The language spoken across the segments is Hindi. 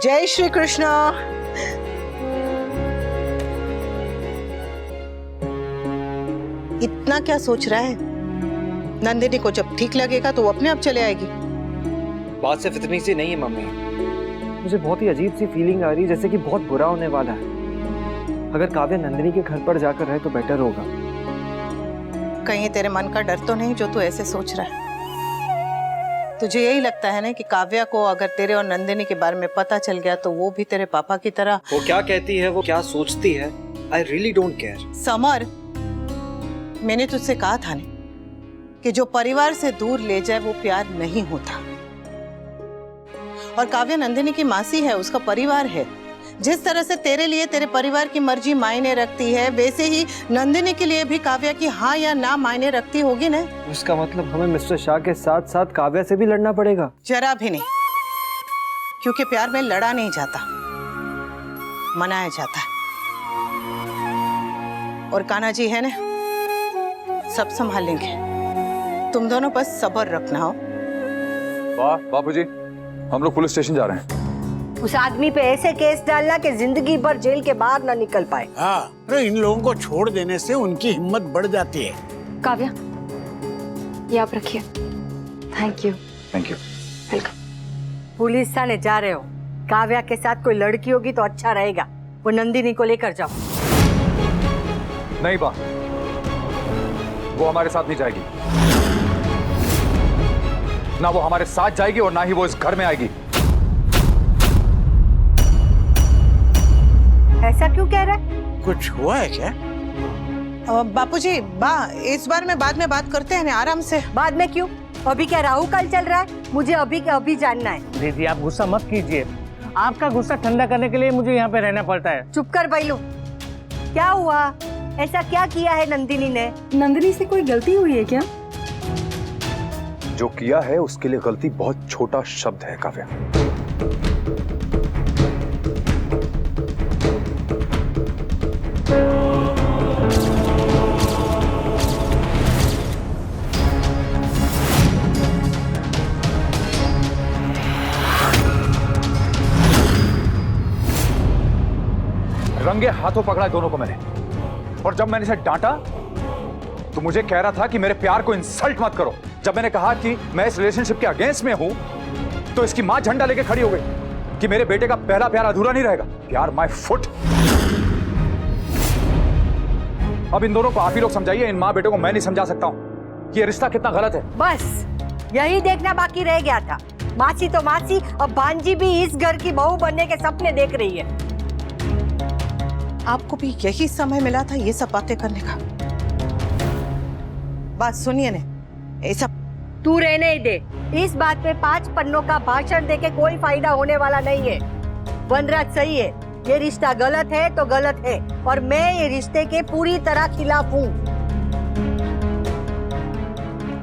जय श्री कृष्ण। इतना क्या सोच रहा है? नंदिनी को जब ठीक लगेगा तो वो अपने आप चले आएगी। बात सिर्फ इतनी सी नहीं है मम्मी, मुझे बहुत ही अजीब सी फीलिंग आ रही है, जैसे कि बहुत बुरा होने वाला है। अगर काव्या नंदिनी के घर पर जाकर रहे तो बेटर होगा। कहीं तेरे मन का डर तो नहीं जो तू ऐसे सोच रहा है? तुझे यही लगता है ना कि काव्या को अगर तेरे और नंदिनी के बारे में पता चल गया तो वो भी तेरे पापा की तरह। वो क्या कहती है, वो क्या सोचती है, I really don't care. Summer, मैंने तुझसे कहा था ना कि जो परिवार से दूर ले जाए वो प्यार नहीं होता। और काव्या नंदिनी की मासी है, उसका परिवार है। जिस तरह से तेरे लिए तेरे परिवार की मर्जी मायने रखती है, वैसे ही नंदिनी के लिए भी काव्या की हाँ या ना मायने रखती होगी ना। उसका मतलब हमें मिस्टर शाह के साथ साथ काव्या से भी लड़ना पड़ेगा? जरा भी नहीं, क्योंकि प्यार में लड़ा नहीं जाता, मनाया जाता है। और कान्हा जी है ना, सब संभाल लेंगे। तुम दोनों बस सब्र रखना हो। वाह बापूजी, हम लोग पुलिस स्टेशन जा रहे हैं। उस आदमी पे ऐसे केस डालना कि जिंदगी भर जेल के बाहर न निकल पाए। हाँ, अरे इन लोगों को छोड़ देने से उनकी हिम्मत बढ़ जाती है। काव्या, ये आप रखिए। Thank you. Thank you. Welcome. Police थाने जा रहे हो, काव्या के साथ कोई लड़की होगी तो अच्छा रहेगा। वो नंदिनी को लेकर जाओ। नहीं बा, वो हमारे साथ नहीं जाएगी। ना वो हमारे साथ जाएगी और ना ही वो इस घर में आएगी। ऐसा क्यों कह रहा है? कुछ हुआ है क्या? बापूजी, इस बार में बाद में बात करते हैं ना, आराम से। बाद में क्यों? अभी क्या राहु काल चल रहा है? मुझे अभी के अभी जानना है। दीदी आप गुस्सा मत कीजिए, आपका गुस्सा ठंडा करने के लिए मुझे यहाँ पे रहना पड़ता है। चुप कर बैलू। क्या हुआ? ऐसा क्या किया है नंदिनी ने? नंदिनी से कोई गलती हुई है क्या? जो किया है उसके लिए गलती बहुत छोटा शब्द है काव्या। रंगे हाथों पकड़ा दोनों को मैंने, और जब मैंने इसे डांटा तो मुझे कह रहा था कि मेरे प्यार को इंसल्ट मत करो। जब मैंने कहा कि मैं इस रिलेशनशिप के अगेंस्ट में हूं तो इसकी मां झंडा लेके खड़ी हो गई कि मेरे बेटे का पहला प्यार अधूरा नहीं रहेगा। प्यार माय फुट। अब इन दोनों को आप ही लोग समझाइए, इन मां बेटों को मैं नहीं समझा सकता हूं कि ये रिश्ता कितना गलत है। बस यही देखना बाकी रह गया था। मासी तो मासी, अब भांजी भी इस घर की बहू बनने के सपने देख रही है। आपको भी यही समय मिला था ये सब बातें करने का। बात सुनिए ने, ऐसा तू रहने ही दे। इस बात पे 5 पन्नों का भाषण देके कोई फायदा होने वाला नहीं है। वनराज सही है, ये रिश्ता गलत है तो गलत है, और मैं ये रिश्ते के पूरी तरह खिलाफ हूँ।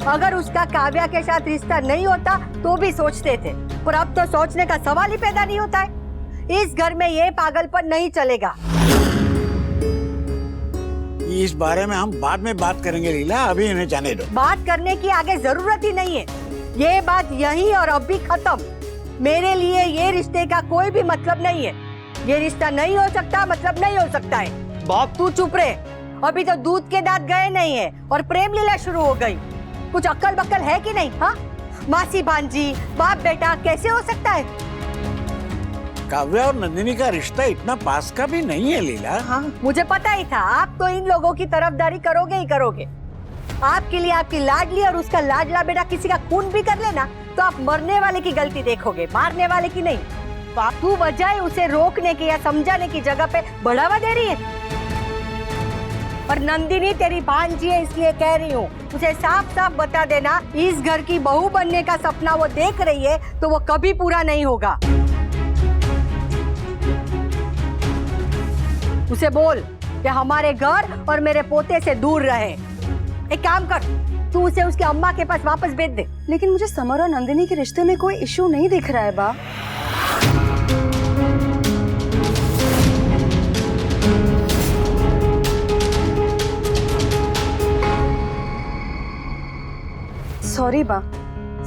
अगर उसका काव्या के साथ रिश्ता नहीं होता तो भी सोचते थे, पर अब तो सोचने का सवाल ही पैदा नहीं होता है। इस घर में ये पागलपन नहीं चलेगा। इस बारे में हम बाद में बात करेंगे लीला, अभी इन्हें जाने दो। बात करने की आगे जरूरत ही नहीं है। ये बात यही और अभी खत्म। मेरे लिए ये रिश्ते का कोई भी मतलब नहीं है। ये रिश्ता नहीं हो सकता, मतलब नहीं हो सकता है। बाप, तू चुप रहे। अभी तो दूध के दांत गए नहीं है और प्रेम लीला शुरू हो गई। कुछ अक्ल बक्कल है कि नहीं? हाँ, मासी भांजी, बाप बेटा कैसे हो सकता है? काव्या और नंदिनी का रिश्ता इतना पास का भी नहीं है लीला। हाँ, मुझे पता ही था। आप तो इन लोगों की तरफदारी करोगे ही करोगे। आपके लिए आपकी लाडली और उसका लाडला बेटा किसी का खून भी कर लेना तो आप मरने वाले की गलती देखोगे, मारने वाले की नहीं। तू बजाय उसे रोकने की या समझाने की जगह पे बढ़ावा दे रही है। और नंदिनी तेरी भांजी है इसलिए कह रही हूँ, उसे साफ साफ बता देना, इस घर की बहू बनने का सपना वो देख रही है तो वो कभी पूरा नहीं होगा। उसे बोल कि हमारे घर और मेरे पोते से दूर रहे। एक काम कर, तू उसे उसके अम्मा के पास वापस भेज दे। लेकिन मुझे समर और नंदिनी के रिश्ते में कोई इशू नहीं दिख रहा है बा। सॉरी बा,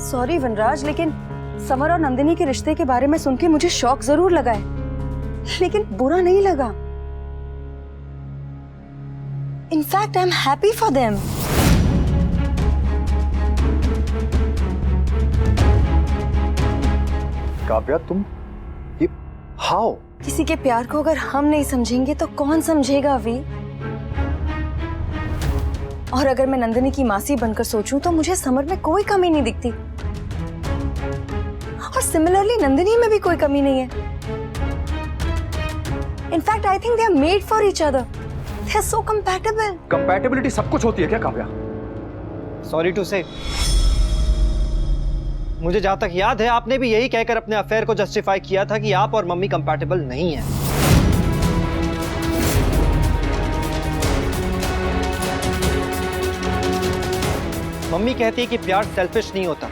सॉरी वनराज, लेकिन समर और नंदिनी के रिश्ते के बारे में सुन के मुझे शौक जरूर लगा है, लेकिन बुरा नहीं लगा। In fact I am happy for them. Kavya, तुम ये हाउ? किसी के प्यार को अगर हम नहीं समझेंगे तो कौन समझेगा अभी? और अगर मैं नंदिनी की मासी बनकर सोचूं तो मुझे समर में कोई कमी नहीं दिखती, और सिमिलरली नंदिनी में भी कोई कमी नहीं है। In fact I think they are made for each other. They are so compatible. Compatibility सब कुछ होती है क्या काव्या? सॉरी टू से, मुझे जहां तक याद है आपने भी यही कहकर अपने अफेयर को जस्टिफाई किया था कि आप और मम्मी कंपैटिबल नहीं हैं। मम्मी कहती है कि प्यार सेल्फिश नहीं होता,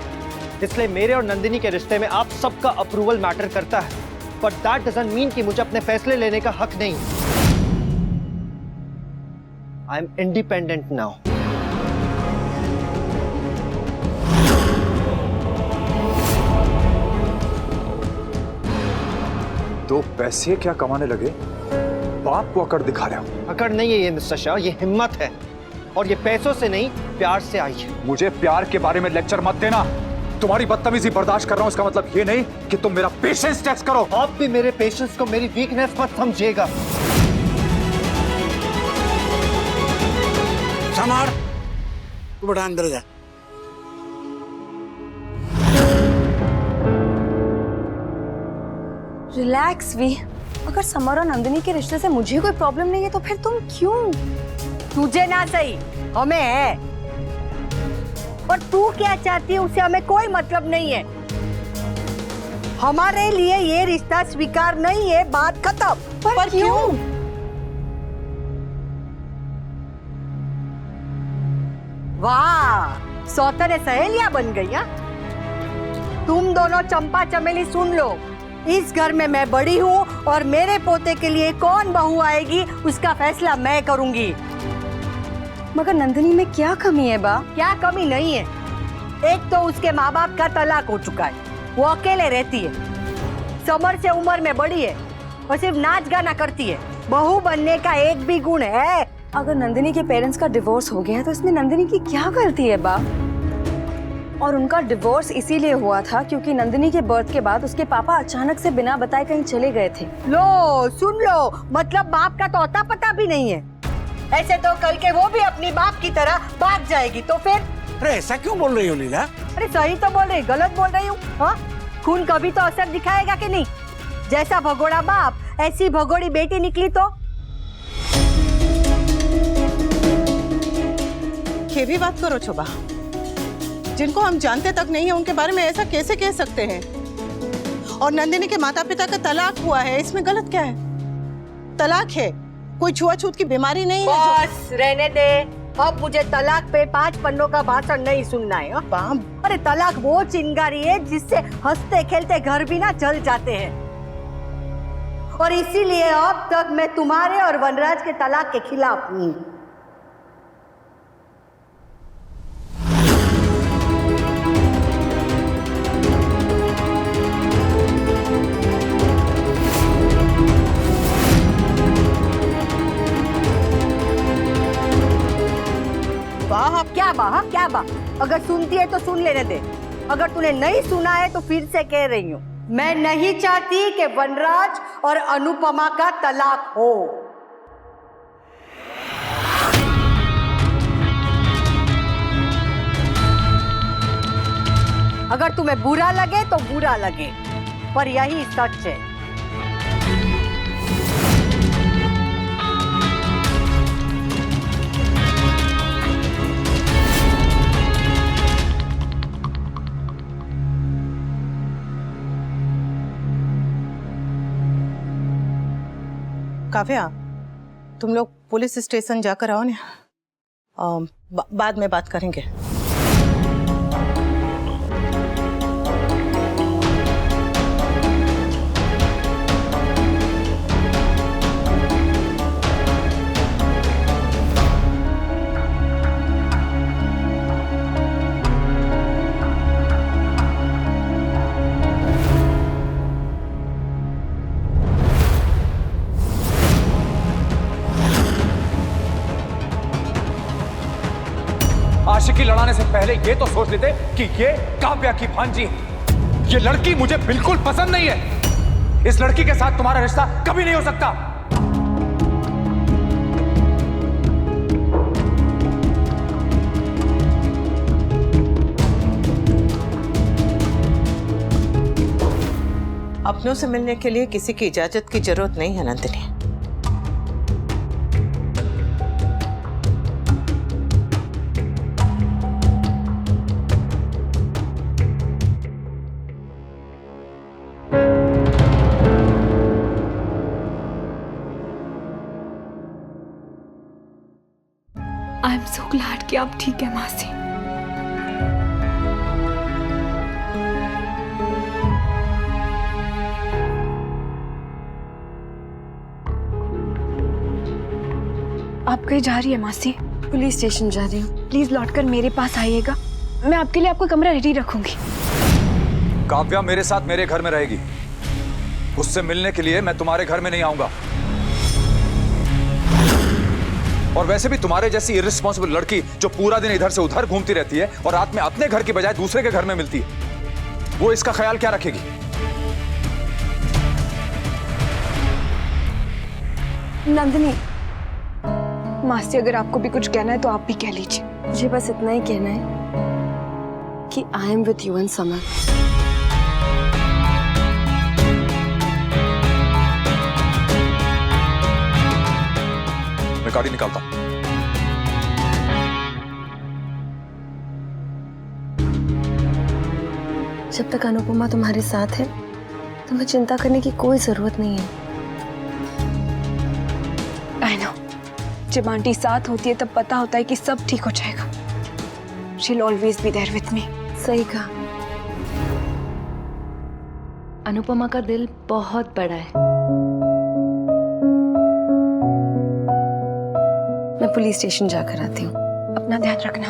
इसलिए मेरे और नंदिनी के रिश्ते में आप सबका अप्रूवल मैटर करता है, बट दैट डजंट मीन कि मुझे अपने फैसले लेने का हक नहीं। I am independent now. दो पैसे क्या कमाने लगे, बाप को अकड़ दिखा रहे हो। अकड़ नहीं है ये मिस्टर शाह, ये हिम्मत है, और ये पैसों से नहीं प्यार से आई है। मुझे प्यार के बारे में लेक्चर मत देना। तुम्हारी बदतमीजी बर्दाश्त कर रहा हूं, इसका मतलब ये नहीं कि तुम मेरा पेशेंस टेस्ट करो। आप भी मेरे पेशेंस को मेरी वीकनेस मत समझिएगा। समर, तू बेटा अंदर जा। Relax we. अगर समर और नंदिनी के रिश्ते से मुझे कोई प्रॉब्लम नहीं है तो फिर तुम क्यों? तुझे ना सही, हमें है। और तू क्या चाहती है उससे हमें कोई मतलब नहीं है। हमारे लिए ये रिश्ता स्वीकार नहीं है, बात खत्म। पर क्यों? वाह, सौतने सहेलियां बन गई। हा? तुम दोनों चंपा चमेली सुन लो, इस घर में मैं बड़ी हूँ और मेरे पोते के लिए कौन बहू आएगी उसका फैसला मैं करूंगी। मगर नंदिनी में क्या कमी है बा? क्या कमी नहीं है? एक तो उसके माँ बाप का तलाक हो चुका है, वो अकेले रहती है। समर से उम्र में बड़ी है और सिर्फ नाच गाना करती है। बहू बनने का एक भी गुण है? अगर नंदिनी के पेरेंट्स का डिवोर्स हो गया है तो इसमें नंदिनी की क्या गलती है बा? और उनका डिवोर्स इसीलिए हुआ था क्योंकि नंदिनी के बर्थ के बाद उसके पापा अचानक से बिना बताए कहीं चले गए थे। लो सुन लो, मतलब बाप का तो अता पता भी नहीं है। ऐसे तो कल के वो भी अपनी बाप की तरह भाग जाएगी तो फिर? अरे ऐसा क्यों बोल रही हो लीला? अरे सही तो बोल रही, गलत बोल रही हूँ? हाँ, खून कभी तो असर दिखाएगा कि नहीं? जैसा भगोड़ा बाप ऐसी भगोड़ी बेटी निकली तो? ये भी बात करो छोबा, जिनको हम जानते तक नहीं है उनके बारे में ऐसा कैसे कह सकते हैं? और नंदिनी के माता पिता का तलाक हुआ है, इसमें गलत क्या है? तलाक है, कोई छुआछूत की बीमारी नहीं है। बस रहने दे, अब मुझे तलाक पे 5 पन्नों का भाषण नहीं सुनना है। अरे तलाक वो चिंगारी है जिससे हंसते खेलते घर भी ना जल जाते हैं, और इसीलिए अब तक मैं तुम्हारे और वनराज के तलाक के खिलाफ हूँ। क्या बा? क्या बा? अगर सुनती है तो सुन लेने दे, अगर तूने नहीं सुना है तो फिर से कह रही हूँ, मैं नहीं चाहती कि वनराज और अनुपमा का तलाक हो। अगर तुम्हें बुरा लगे तो बुरा लगे, पर यही सच है। काव्या, तुम लोग पुलिस स्टेशन जाकर आओ ना, बाद में बात करेंगे। लड़ाने से पहले ये तो सोच लेते कि ये काव्या की भांजी है। ये लड़की मुझे बिल्कुल पसंद नहीं है। इस लड़की के साथ तुम्हारा रिश्ता कभी नहीं हो सकता। अपनों से मिलने के लिए किसी की इजाजत की जरूरत नहीं है Nandini. I am so glad कि आप ठीक है मासी। आप कहीं जा रही है मासी? पुलिस स्टेशन जा रही हूँ। प्लीज लौटकर मेरे पास आइएगा। मैं आपके लिए आपका कमरा रेडी रखूंगी। काव्या मेरे साथ मेरे घर में रहेगी। उससे मिलने के लिए मैं तुम्हारे घर में नहीं आऊंगा। और वैसे भी तुम्हारे जैसी इर्रिस्पॉन्सिबल लड़की जो पूरा दिन इधर से उधर घूमती रहती है और रात में अपने घर की बजाय दूसरे के घर में मिलती है, वो इसका ख्याल क्या रखेगी? नंदिनी, मासी अगर आपको भी कुछ कहना है तो आप भी कह लीजिए। मुझे बस इतना ही कहना है कि I am with you and summer. मैं गाड़ी निकालता हूं। जब तक अनुपमा तुम्हारे साथ है तुम्हें चिंता करने की कोई जरूरत नहीं है। आई नो, जब आंटी साथ होती है तब पता होता है कि सब ठीक हो जाएगा। She'll always be there with me। सही कहा। अनुपमा का दिल बहुत बड़ा है। मैं पुलिस स्टेशन जाकर आती हूँ। अपना ध्यान रखना।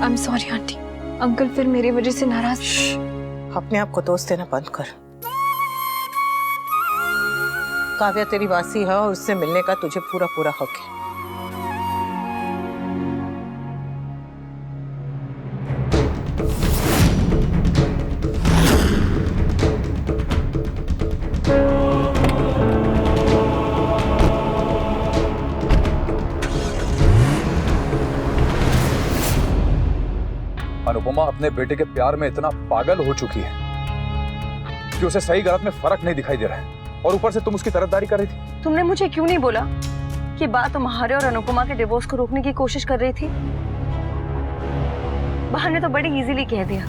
I'm sorry aunty. अंकल फिर मेरी वजह से नाराज। अपने आप को दोष देना बंद कर। काव्या तेरी वासी है और उससे मिलने का तुझे पूरा पूरा हक है। अनुपमा अपने बेटे के प्यार में इतना पागल हो चुकी है कि उसे सही गलत में फर्क नहीं दिखाई दे रहा है, और ऊपर से तुम उसकी तरफदारी कर रही थी। तुमने मुझे क्यों नहीं बोला कि बात तुम्हारे और अनुपमा के डिवोर्स को रोकने की कोशिश कर रही थी? बाहर ने तो बड़ी इजीली कह दिया,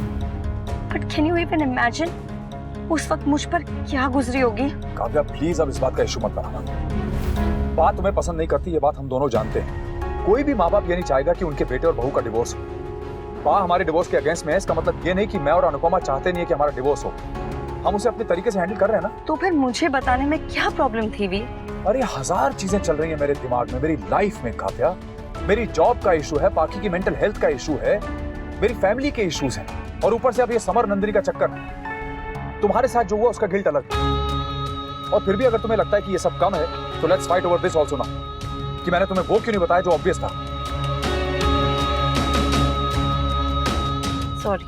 but can you even imagine उस वक्त मुझ पर क्या गुजरी होगी? काव्या प्लीज अब इस बात का इशू मत बनाना। बात तुम्हें पसंद नहीं करती, ये बात हम दोनों जानते हैं। कोई भी माँ बाप ये नहीं चाहेगा कि उनके बेटे और बहू का डिवोर्स हो। माँ हमारे डिवोर्स के अगेंस्ट में है, इसका मतलब ये नहीं कि मैं और अनुपमा चाहते नहीं है कि हमारा डिवोर्स हो। हम उसे अपने तरीके से हैंडल कर रहे हैं ना। तो फिर मुझे बताने में क्या प्रॉब्लम थी भी? अरे हजार चीजें चल रही हैं मेरे दिमाग में, मेरी लाइफ में काव्या। मेरी जॉब का इशू है, बाकी की मेंटल हेल्थ का इशू है, मेरी फैमिली के इश्यूज हैं, और ऊपर से अब ये समर नंदिनी का चक्कर। तुम्हारे साथ जो हुआ उसका गिल्ट अलग। और फिर भी अगर तुम्हें लगता है कि ये सब कम है तो let's fight over this also now, कि मैंने तुम्हें वो क्यों नहीं बताया जो ऑब्वियस था। सॉरी।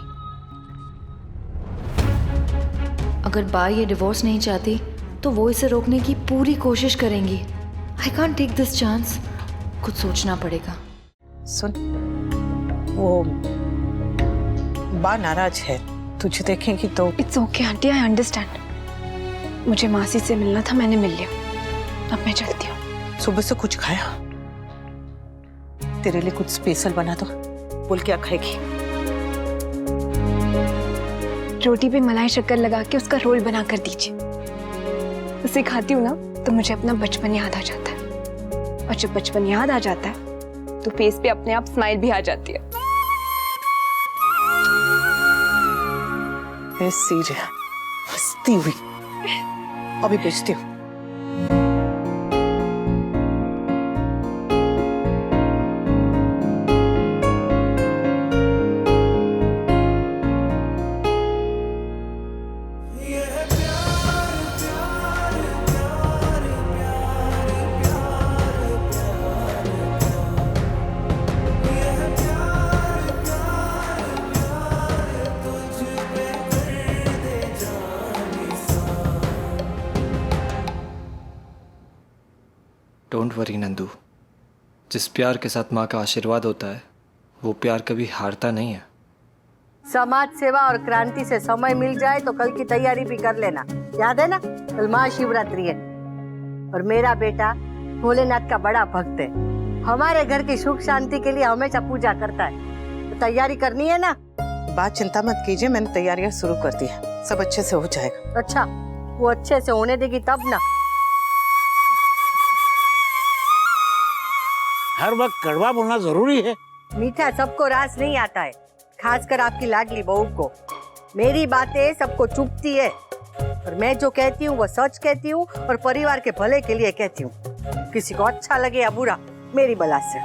अगर बा ये डिवोर्स नहीं चाहती तो वो इसे रोकने की पूरी कोशिश करेंगी। I can't take this chance. कुछ सोचना पड़ेगा। सुन, वो बा नाराज है, तुझे देखेंगी तो। It's okay aunty, I understand. मुझे मासी से मिलना था, मैंने मिल लिया। अब मैं चलती हूँ। सुबह से कुछ खाया? तेरे लिए कुछ स्पेशल बना दो। बोल, क्या खाएगी? रोटी पे मलाई शक्कर लगा के उसका रोल बना कर दीजिए। उसे खाती हूँ ना तो मुझे अपना बचपन याद आ जाता है, और जब बचपन याद आ जाता है तो फेस पे अपने आप स्माइल भी आ जाती है। सीरिया हंसती हुई अभी बेचती हूँ। डोंट वरी नंदू, जिस प्यार के साथ माँ का आशीर्वाद होता है वो प्यार कभी हारता नहीं है। समाज सेवा और क्रांति से समय मिल जाए तो कल की तैयारी भी कर लेना। याद है ना, कल महाशिवरात्रि है और मेरा बेटा भोलेनाथ का बड़ा भक्त है। हमारे घर की सुख शांति के लिए हमेशा पूजा करता है, तो तैयारी करनी है ना। बात चिंता मत कीजिए, मैंने तैयारियां शुरू कर दी है, सब अच्छे से हो जाएगा। अच्छा, वो अच्छे से होने देगी तब ना। हर वक्त कड़वा बोलना जरूरी है। मीठा सबको रास नहीं आता है, खासकर आपकी लाडली बहू को। मेरी बातें सबको चुभती है और मैं जो कहती हूँ वो सच कहती हूँ और परिवार के भले के लिए कहती हूँ। किसी को अच्छा लगे या बुरा, मेरी बला से।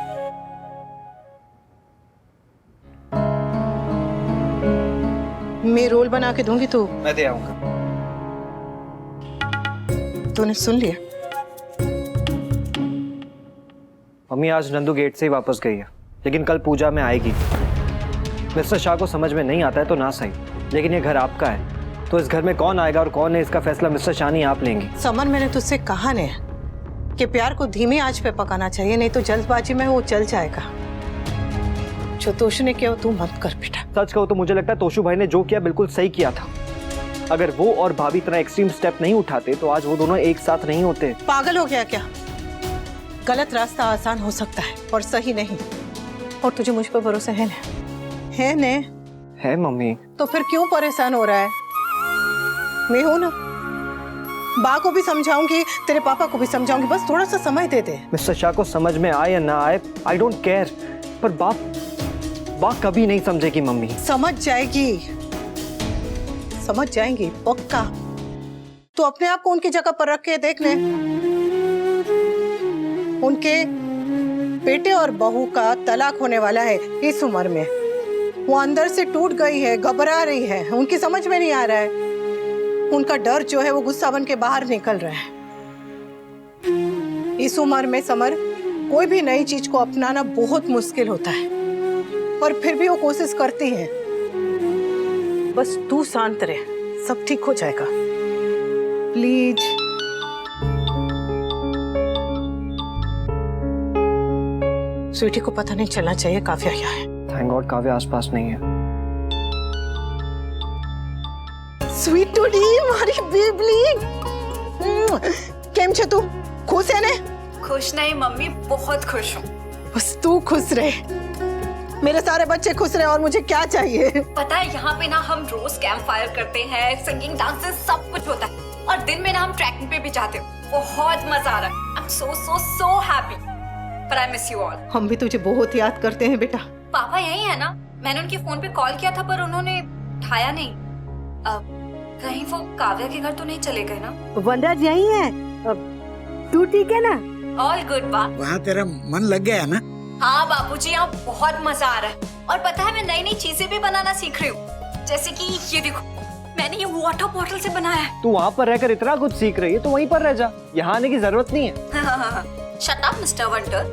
मैं रोल बना के दूंगी तो मैं दे आऊंगा। तूने सुन लिया? मम्मी आज नंदू गेट से ही वापस गई है, लेकिन कल पूजा में आएगी। मिस्टर शाह को समझ में नहीं आता है तो ना सही, लेकिन ये घर आपका है, तो इस घर में कौन आएगा और कौन है इसका फैसला मिस्टर शाह नहीं आप लेंगे। समन, मैंने तुझसे कहा ने कि प्यार को धीमी आंच पे पकाना चाहिए, नहीं तो जल्दबाजी में वो जल जाएगा। जो तोशु ने किया तू मत कर बेटा। सच कहो तो मुझे लगता है तोशु भाई ने जो किया बिल्कुल सही किया था। अगर वो और भाभी इतना एक्सट्रीम स्टेप नहीं उठाते तो आज वो दोनों एक साथ नहीं होते। पागल हो गया क्या? गलत रास्ता आसान हो सकता है और सही नहीं। और तुझे मुझ पर भरोसा है ना? है ने? है मम्मी। तो फिर क्यों परेशान हो रहा है? मैं हूं ना, बा को भी समझाऊंगी, तेरे पापा को भी समझाऊंगी, बस थोड़ा सा समय दे दे। मिस्टर शाह को समझ में आए या ना आए आई डोंट केयर, पर बाप कभी नहीं समझेगी मम्मी। समझ जाएगी, समझ जाएंगी पक्का। तो अपने आप को उनकी जगह पर रख के देख ले। उनके बेटे और बहू का तलाक होने वाला है इस उम्र में। वो अंदर से टूट गई है, घबरा रही है, उनकी समझ में नहीं आ रहा है। उनका डर जो है वो गुस्सा बन के बाहर निकल रहा है। इस उम्र में समर, कोई भी नई चीज को अपनाना बहुत मुश्किल होता है, पर फिर भी वो कोशिश करती है। बस तू शांत रहे, सब ठीक हो जाएगा, प्लीज। स्वीटी को पता नहीं चलना चाहिए काव्या क्या है। थैंक गॉड काव्या आसपास नहीं है। स्वीटुडी मारी बेबली, केम छे तू? खुश है ने? खुश नहीं मम्मी, बहुत खुश हूँ। बस तू खुश रहे, मेरे सारे बच्चे खुश रहे, और मुझे क्या चाहिए? पता है यहाँ पे ना हम रोज कैंप फायर करते हैं, सिंगिंग डांसेस सब कुछ होता है, और दिन में ना हम ट्रैकिंग पे भी जाते हैं। बहुत मजा आ रहा है। I am so happy, but I miss you all. हम भी तुझे बहुत याद करते हैं बेटा। पापा यही है ना? मैंने उनके फोन पे कॉल किया था पर उन्होंने उठाया नहीं। कहीं वो काव्या के घर तो नहीं चले गए ना? वंदा जी यही है, तू ठीक है ना? ऑल गुड बा। वहाँ तेरा मन लग गया है ना? हाँ बापूजी, यहाँ बहुत मजा आ रहा है। और पता है मैं नई नई चीजें भी बनाना सीख रही हूँ, जैसे कि ये देखो, मैंने ये वाटर बॉटल से बनाया है। तू वहाँ पर रहकर इतना कुछ सीख रही है तो वहीं पर रह जा, यहाँ आने की जरूरत नहीं है। Shut up mister Winter.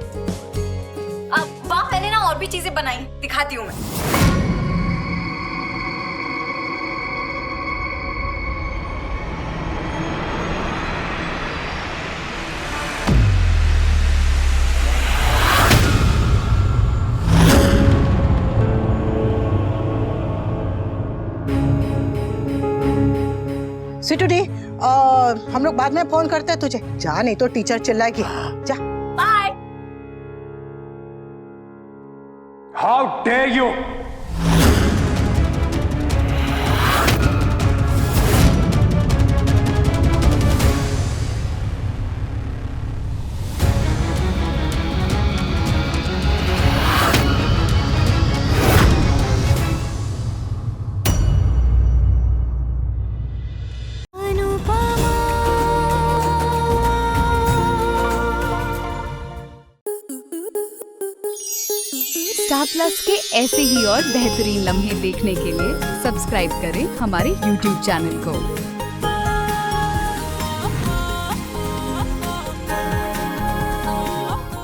वाह, मैंने ना और भी चीजें बनाई, दिखाती हूँ मैं। स्वीटुडी, हम लोग बाद में फोन करते हैं तुझे। जा, नहीं तो टीचर चिल्लाएगी। जा। Bye. How dare you! Star Plus के ऐसे ही और बेहतरीन लम्हे देखने के लिए सब्सक्राइब करें हमारे YouTube चैनल को।